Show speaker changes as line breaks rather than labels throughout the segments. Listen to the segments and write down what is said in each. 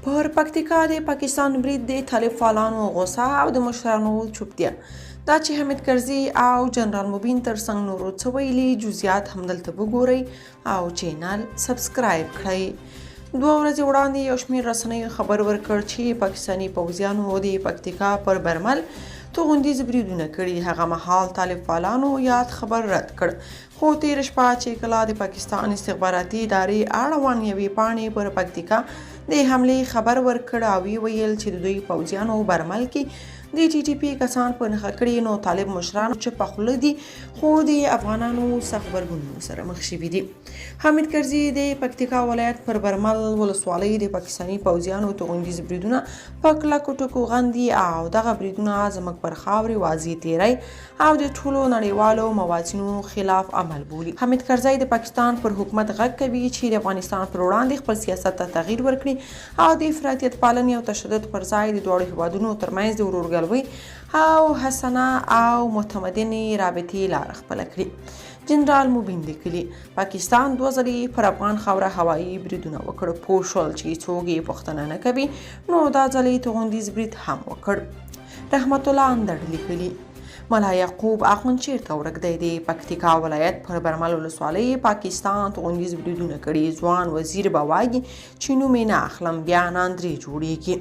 پر پکتیکا د پاکستان برید د طالب فعالانو غوسه او د مشرانو چوپتیا دا چې حمید کرزي او جنرال مبین ترڅنګ نورو څه ویلي جزئیات همدلته وګورئ او چینل سبسکرایب کړئ. 2 ورځې وړاندې یو شمېر رسنیو خبر ورکړ چې پاکستاني پوځیانو د پکتیکا پر برمل توغندیز بریدونه کړي. هغه مهال طالب فعالانو یاد خبر رد کړ، خو تېره شپه چې کله د پاکستان استخباراتي ادارې اړوند یوې پاڼې پر پکتیکا د حملې خبر ورکړ او ویل چې د دوی پوځیانو برمل کې د ټي ټي پي کسان په نښه کړي، نو طالب مشران چې په خوله دي خو د افغانانو سخت غبرګونونو سره مخ شوي دي. حمید کرزي د پکتیکا ولایت پر برمل ولسوالۍ د پاکستاني پوځیانو توغندیز بریدونه په کلکو ټکو غندي او دغه بریدونه زموږ پر خاورې واضح تیری او د ټولو نړیوالو موازینو خلاف عمل بولي. حمید کرزي د پاکستان پر حکومت غږ کوي چې د افغانستان پر وړاندې خپل سیاست ته تغییر ورکړي او د افراطیت پالنې او تشدد پر ځای د دواړو هیوادونو ترمنځ د ورورګلوۍ او حسنه او متمدنې رابطې لاره خپله کړي. جنرال مبین لیکلي پاکستان 2 ځلې پر افغان خاوره هوایي بریدونه وکړ، پوه شول چې څوک یې پوښتنه نه کوي، نو دا ځل یې توغندیز برید هم وکړ. رحمت الله اندړ لیکلي ملا یعقوب اخوند چیرته ورک دی؟ د پکتیکا ولایت پر برمل ولسوالۍ پاکستان توغندیز بریدونه کړي. ځوان وزیر به وایي چې نوم یې نه اخلم، بیا ناندرې جوړیږي.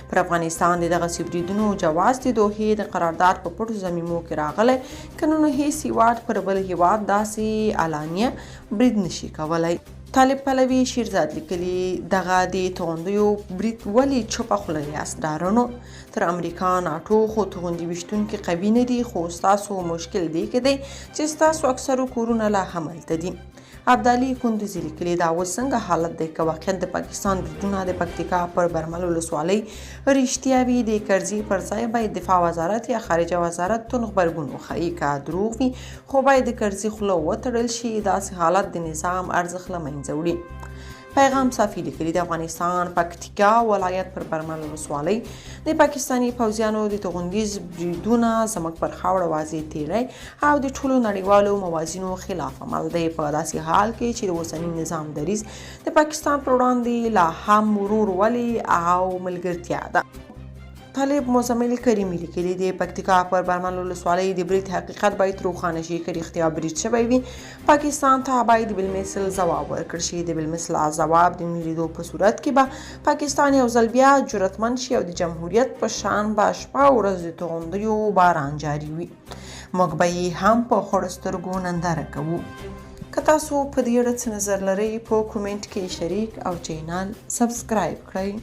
پر افغانستان د دغسې بریدونو جواز د دوحې د قرارداد په پټو ضمیمو کې راغلی، که نو هیڅ هیواد پر بل هیواد داسې علانیه برید نشي کولی. طالب پلوي شیرزاد لیکلي دغه د توغندیو برید ولې چوپه خوله یاست ډارنو؟ تر امریکا ناټو خو توغندي ویشتونکي قوي نه دي، خو ستاسو مشکل دی کې دی چې ستاسو اکثرو کورونه لا هم هلته دي. عبدالي کندوزي لیکلي دا اوس څنګه حالت دی؟ که واقعا د پاکستان بریدونه د پکتیکا پر برمل ولسوالۍ رښتیا وي، د کرزي پر ځای باید دفاع وزارت یا خارجه وزارت تون غبرګون وښیي. که دروغ وي خو باید د کرزي خوله وتړل شي. داسې حالت د نظام ارزښت له منځه وړي. پیغام صافي لیکلي د افغانستان پکتیکا ولایت پر برمل ولسوالۍ د پاکستاني پوځیانو د توغندیز بریدونه زموږ پر خاوره واضح تیری او د ټولو نړیوالو موازینو خلاف عمل دی، په داسې حال کې چې د اوسني نظام دریځ د پاکستان پر وړاندې لا هم ورورولي او ملګرتیا ده. طالب مزمل کریمي لیکلي د پکتیکا پر برمل ولسوالۍ د برید حقیقت باید روښانه شي. که رښتیا برید شوی وي پاکستان ته باید بالمثل ځواب ورکړل شي. د بالمثل ځواب د نه لیدو په صورت کې به پاکستان یو ځل بیا جرأتمند شي او د جمهوریت په شان به شپه او ورځ د توغندیو باران جاري وي. موږ به یې هم په خړو سترګو ننداره کوو. که تاسو په دې اړه څه نظر لرئ په کومنټ کې شریک او چینل سبسکرایب کړئ.